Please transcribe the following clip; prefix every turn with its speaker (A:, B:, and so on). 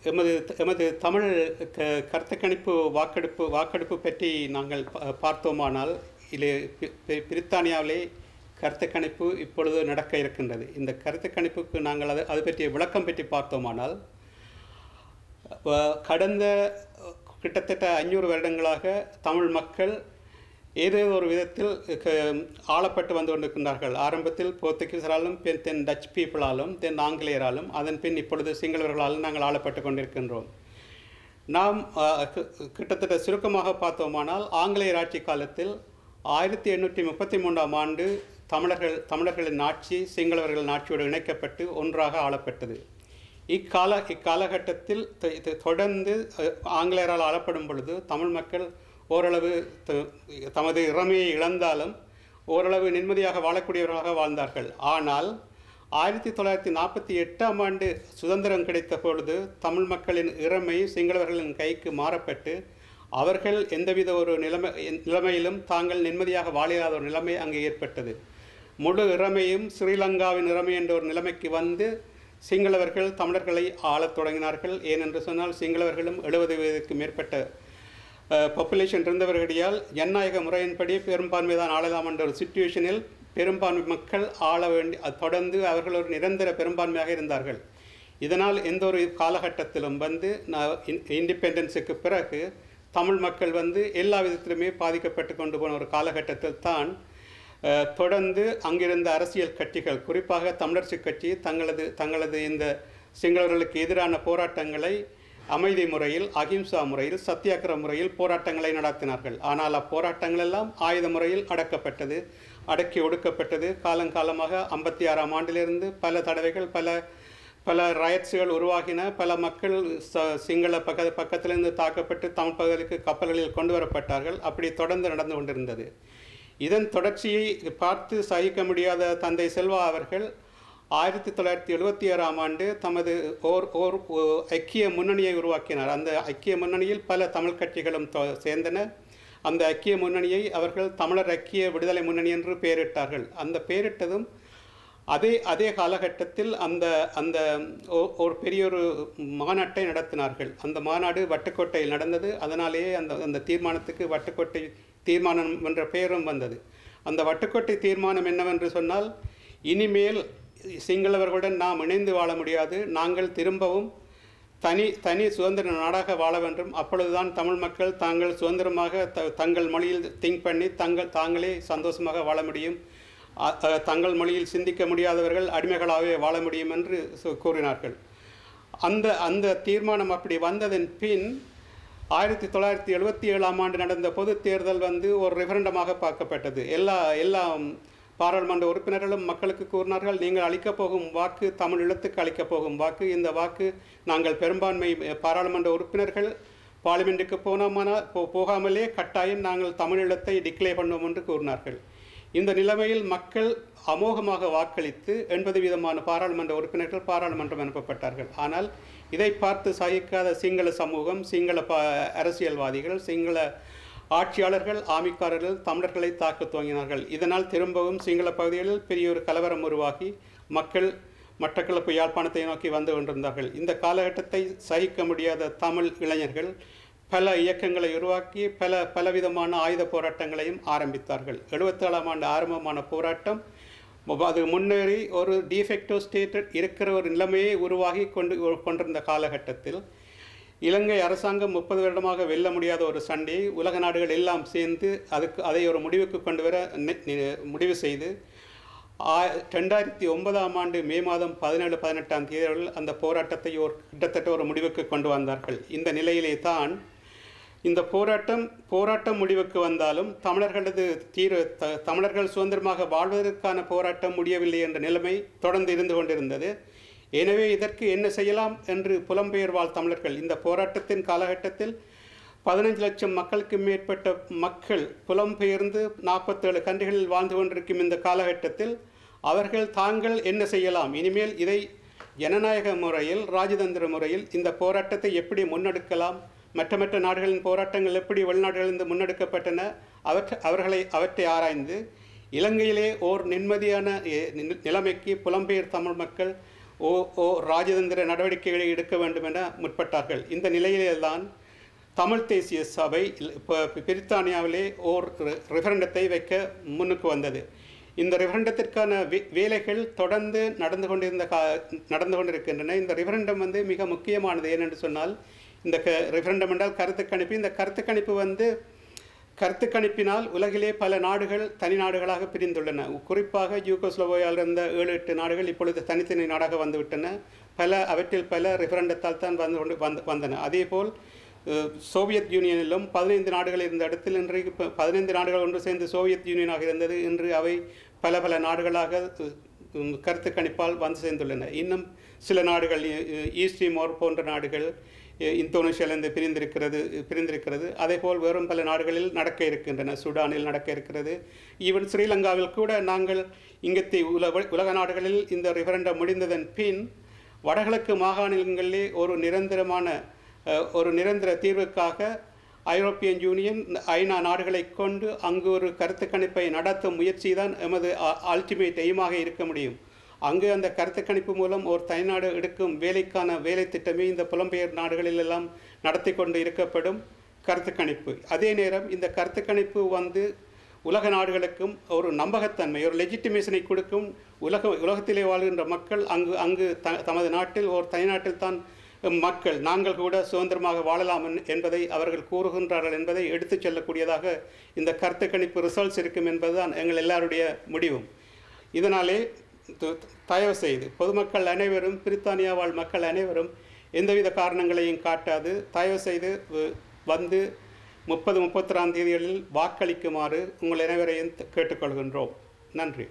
A: எமது எமது தமிழ் கருத்து கணிப்பு வாக்கெடுப்பு பற்றி நாங்கள் பார்த்தோமானால் இது பிரித்தானியாவிலே கருத்து கணிப்பு இப்பொழுது நடக்க இருக்கின்றது. இந்த கருத்து கணிப்புக்கு நாங்கள் அது பற்றிய விளக்கம் பற்றி பார்த்தோமானால், கடந்த கிட்டத்தட்ட 500 வருடங்களாக தமிழ் மக்கள் ஏதோ ஒரு விதத்தில் ஆளப்பட்டு வந்து கொண்டிருக்கின்றார்கள். ஆரம்பத்தில் போர்த்துகீசராலும், தென் டச் பீப்புளாலும், தென் ஆங்கிலேயராலும், அதன் பின் இப்பொழுது சிங்களவர்களாலும் நாங்கள் ஆளப்பட்டு கொண்டிருக்கின்றோம். நாம் கிட்டத்தட்ட சுருக்கமாக பார்த்தோமானால், ஆங்கிலேயர் ஆட்சி காலத்தில் 1833ஆம் ஆண்டு தமிழர்களின் ஆட்சி சிங்களவர்களின் ஆட்சியோடு இணைக்கப்பட்டு ஒன்றாக ஆளப்பட்டது. இக்காலகட்டத்தில் தொடர்ந்து ஆங்கிலேயரால் ஆளப்படும் பொழுது தமிழ் மக்கள் ஓரளவு தமது இறமையை இழந்தாலும் ஓரளவு நிம்மதியாக வாழக்கூடியவர்களாக வாழ்ந்தார்கள். ஆனால் 1948ஆம் ஆண்டு சுதந்திரம் கிடைத்த பொழுது தமிழ் மக்களின் இறமை சிங்களவர்களின் கைக்கு மாறப்பட்டு அவர்கள் எந்தவித ஒரு நிலைமையிலும் தாங்கள் நிம்மதியாக வாழாத ஒரு நிலைமை அங்கே ஏற்பட்டது. முழு இறமையும் ஸ்ரீலங்காவின் இறமை என்ற ஒரு நிலைமைக்கு வந்து சிங்களவர்கள் தமிழர்களை ஆளத் தொடங்கினார்கள். ஏனென்று சொன்னால், சிங்களவர்களும் 70% மேற்பட்ட பாப்புலேஷன் இருந்தவர்களால் ஜனநாயக முறையின்படி பெரும்பான்மை தான் ஆளலாம் என்ற ஒரு சிச்சுவேஷனில் பெரும்பான்மை மக்கள் ஆள வேண்டி தொடர்ந்து அவர்கள் ஒரு நிரந்தர பெரும்பான்மையாக இருந்தார்கள். இதனால் எந்த ஒரு காலகட்டத்திலும் வந்து இண்டிபெண்டன்ஸுக்கு பிறகு தமிழ் மக்கள் வந்து எல்லா விதத்திலுமே பாதிக்கப்பட்டு கொண்டு போன ஒரு காலகட்டத்தில் தான் தொடர்ந்து அங்கிருந்த அரசியல் கட்சிகள், குறிப்பாக தமிழரசு கட்சி தங்களது இந்த சிங்களவர்களுக்கு எதிரான போராட்டங்களை அமைதி முறையில், அகிம்சா முறையில், சத்தியாகிர முறையில் போராட்டங்களை நடத்தினார்கள். ஆனால் அப்போராட்டங்கள் எல்லாம் ஆயுத முறையில் அடக்கி ஒடுக்கப்பட்டது. காலங்காலமாக 56ஆம் ஆண்டிலிருந்து பல தடவைகள் பல ரயட்ஸுகள் உருவாகின. பல மக்கள் சிங்கள பக்கத்திலிருந்து தாக்கப்பட்டு தமிழ் பகுதிக்கு கப்பல்களில் கொண்டு வரப்பட்டார்கள். அப்படி தொடர்ந்து நடந்து கொண்டிருந்தது. இதன் தொடர்ச்சியை பார்த்து சகிக்க முடியாத தந்தை செல்வா அவர்கள் 1976ஆம் ஆண்டு தமது ஓர் ஐக்கிய முன்னணியை உருவாக்கினார். அந்த ஐக்கிய முன்னணியில் பல தமிழ் கட்சிகளும் சேர்ந்தன. அந்த ஐக்கிய முன்னணியை அவர்கள் தமிழர் ஐக்கிய விடுதலை முன்னணி என்று பெயரிட்டார்கள். அந்த பெயரிட்டதும் அதே காலகட்டத்தில் அந்த ஒரு பெரியொரு மாநாட்டை நடத்தினார்கள். அந்த மாநாடு வட்டுக்கோட்டையில் நடந்தது. அதனாலேயே அந்த தீர்மானத்துக்கு வட்டுக்கோட்டை தீர்மானம் என்ற பெயரும் வந்தது. அந்த வட்டுக்கோட்டை தீர்மானம் என்னவென்று சொன்னால், இனிமேல் சிங்களவர்களுடன் நாம் இணைந்து வாழ முடியாது, நாங்கள் திரும்பவும் தனி சுதந்திர நாடாக வாழ வேண்டும். அப்பொழுதுதான் தமிழ் மக்கள் தாங்கள் சுதந்திரமாக தங்கள் மொழியில் திங்க் பண்ணி தாங்களே சந்தோஷமாக வாழ முடியும், தங்கள் மொழியில் சிந்திக்க முடியாதவர்கள் அடிமைகளாகவே வாழ முடியும் என்று கூறினார்கள். அந்த தீர்மானம் அப்படி வந்ததன் பின் 1977ஆம் ஆண்டு நடந்த பொது தேர்தல் வந்து ஒரு ரெஃபரண்டமாக பார்க்கப்பட்டது. எல்லா பாராளுமன்ற உறுப்பினர்களும் மக்களுக்கு கூறினார்கள், நீங்கள் அளிக்கப் போகும் வாக்கு தமிழ் ஈழத்துக்கு அளிக்கப் போகும் வாக்கு. இந்த வாக்கு நாங்கள் பெரும்பான்மை பாராளுமன்ற உறுப்பினர்கள் பார்லிமெண்ட்டுக்கு போகாமலே கட்டாயம் நாங்கள் தமிழ் ஈழத்தை டிக்ளேர் பண்ணுவோம் என்று கூறினார்கள். இந்த நிலைமையில் மக்கள் அமோகமாக வாக்களித்து 80% பாராளுமன்ற உறுப்பினர்கள் பாராளுமன்றம் அனுப்பப்பட்டார்கள். ஆனால் இதை பார்த்து சகிக்காத சிங்கள சமூகம், சிங்கள அரசியல்வாதிகள், சிங்கள ஆட்சியாளர்கள், ஆமிக்காரர்கள் தமிழர்களை தாக்க துவங்கினார்கள். இதனால் திரும்பவும் சிங்கள பகுதிகளில் பெரிய ஒரு கலவரம் உருவாகி மக்கள் மட்டக்களப்பு யாழ்ப்பாணத்தை நோக்கி வந்து கொண்டிருந்தார்கள். இந்த காலகட்டத்தை சகிக்க முடியாத தமிழ் இளைஞர்கள் பல இயக்கங்களை உருவாக்கி பலவிதமான ஆயுத போராட்டங்களையும் ஆரம்பித்தார்கள். 77ஆம் ஆண்டு ஆரம்பமான போராட்டம் அது முன்னேறி ஒரு டிஃபெக்டோ ஸ்டேட் இருக்கிற ஒரு நிலைமையை உருவாகி கொண்டிருந்த காலகட்டத்தில் இலங்கை அரசாங்கம் 30 வருடமாக வெல்ல முடியாத ஒரு சண்டையை உலக நாடுகள் எல்லாம் சேர்ந்து அதை ஒரு முடிவுக்கு கொண்டு வர முடிவு செய்து 2009ஆம் ஆண்டு மே மாதம் 17-18ஆம் தேதிகளில் அந்த போராட்டத்தை கிட்டத்தட்ட ஒரு முடிவுக்கு கொண்டு வந்தார்கள். இந்த நிலையிலே தான் இந்த போராட்டம் முடிவுக்கு வந்தாலும் தமிழர்கள் சுதந்திரமாக வாழ்வதற்கான போராட்டம் முடியவில்லை என்ற நிலைமை தொடர்ந்து இருந்து கொண்டிருந்தது. எனவே இதற்கு என்ன செய்யலாம் என்று புலம்பெயர் வாழ் தமிழர்கள் இந்த போராட்டத்தின் காலகட்டத்தில் 15 லட்சம் மக்களுக்கு மேற்பட்ட மக்கள் புலம்பெயர்ந்து 47 கண்ட்ரிகளில் வாழ்ந்து கொண்டிருக்கும் இந்த காலகட்டத்தில் அவர்கள் தாங்கள் என்ன செய்யலாம், இனிமேல் இதை ஜனநாயக முறையில், ராஜதந்திர முறையில் இந்த போராட்டத்தை எப்படி முன்னெடுக்கலாம், மற்ற நாடுகளின் போராட்டங்கள் எப்படி வெளிநாடுகளிலிருந்து முன்னெடுக்கப்பட்டன, அவற்றை ஆராய்ந்து இலங்கையிலே ஓர் நிம்மதியான நிலைமைக்கு புலம்பெயர் தமிழ் மக்கள் ஓ ஓ ராஜதந்திர நடவடிக்கைகளை எடுக்க வேண்டும் என முற்பட்டார்கள். இந்த நிலையில்தான் தமிழ் தேசிய சபை பிரித்தானியாவிலே ஓர் ரெஃபரண்டத்தை வைக்க முன்னுக்கு வந்தது. இந்த ரெஃபரண்டத்திற்கான வேலைகள் தொடர்ந்து நடந்து கொண்டிருக்கின்றன. இந்த ரெஃபரண்டம் மிக முக்கியமானது. ஏனென்று சொன்னால் இந்த ரெஃபரண்டம் என்றால் கருத்து கணிப்பு. இந்த கருத்து கணிப்பு கருத்து கணிப்பினால் உலகிலே பல நாடுகள் தனி நாடுகளாக பிரிந்துள்ளன. குறிப்பாக யூகோஸ்லோவியாவில் இருந்த 7-8 நாடுகள் இப்பொழுது தனித்தனி நாடாக வந்துவிட்டன. அவற்றில் பல ரெஃபரண்டத்தால் தான் வந்தன. அதேபோல் சோவியத் யூனியனிலும் 15 நாடுகள் இருந்த இடத்தில் இன்றைக்கு 15 நாடுகள் ஒன்று சேர்ந்து சோவியத் யூனியனாக இருந்தது. இன்று அவை பல நாடுகளாக கருத்து கணிப்பால் வந்து சேர்ந்துள்ளன. இன்னும் சில நாடுகள் ஈஸ்ட் திமோர் போன்ற நாடுகள் இந்தோனேஷியாவிலிருந்து பிரிந்திருக்கிறது. அதேபோல் வேறும் பல நாடுகளில் நடக்க இருக்கின்றன. சூடானில் நடக்க இருக்கிறது. ஈவன் ஸ்ரீலங்காவில் கூட நாங்கள் இங்கத்தை உலக நாடுகளில் இந்த ரெஃபரண்டம் முடிந்ததன் பின் வடகிழக்கு மாகாணங்களிலே ஒரு நிரந்தர தீர்வுக்காக ஐரோப்பியன் யூனியன் ஐநா நாடுகளை கொண்டு அங்கு ஒரு கருத்து கணிப்பை நடத்தும் முயற்சி தான் எமது அல்டிமேட் எய்மாக இருக்க முடியும். அங்கு அந்த கருத்து கணிப்பு மூலம் ஒரு தனிநாடு எடுக்கும் வேலைக்கான வேலை திட்டமே இந்த புலம்பெயர் நாடுகளிலெல்லாம் நடத்தி கொண்டு இருக்கப்படும் கருத்து கணிப்பு. அதே நேரம் இந்த கருத்து கணிப்பு உலக நாடுகளுக்கும் ஒரு நம்பகத்தன்மை, ஒரு லெஜிட்டிமேஷனை கொடுக்கும். உலகத்திலே வாழ்கின்ற மக்கள் அங்கு தமது நாட்டில் ஒரு தனிநாட்டில் தான் மக்கள் நாங்கள் கூட சுதந்திரமாக வாழலாம் என்பதை அவர்கள் கூறுகின்றார்கள் என்பதை எடுத்துச் செல்லக்கூடியதாக இந்த கருத்து கணிப்பு ரிசல்ட்ஸ் இருக்கும் என்பதுதான் எங்கள் எல்லாருடைய முடிவும். இதனாலே தயவு செய்து பொதுமக்கள் அனைவரும், பிரித்தானியா வாழ் மக்கள் அனைவரும் எந்தவித காரணங்களையும் காட்டாது தயவு செய்து 30-31 தேதிகளில் வாக்களிக்குமாறு உங்கள் அனைவரையும் கேட்டுக்கொள்கின்றோம். நன்றி.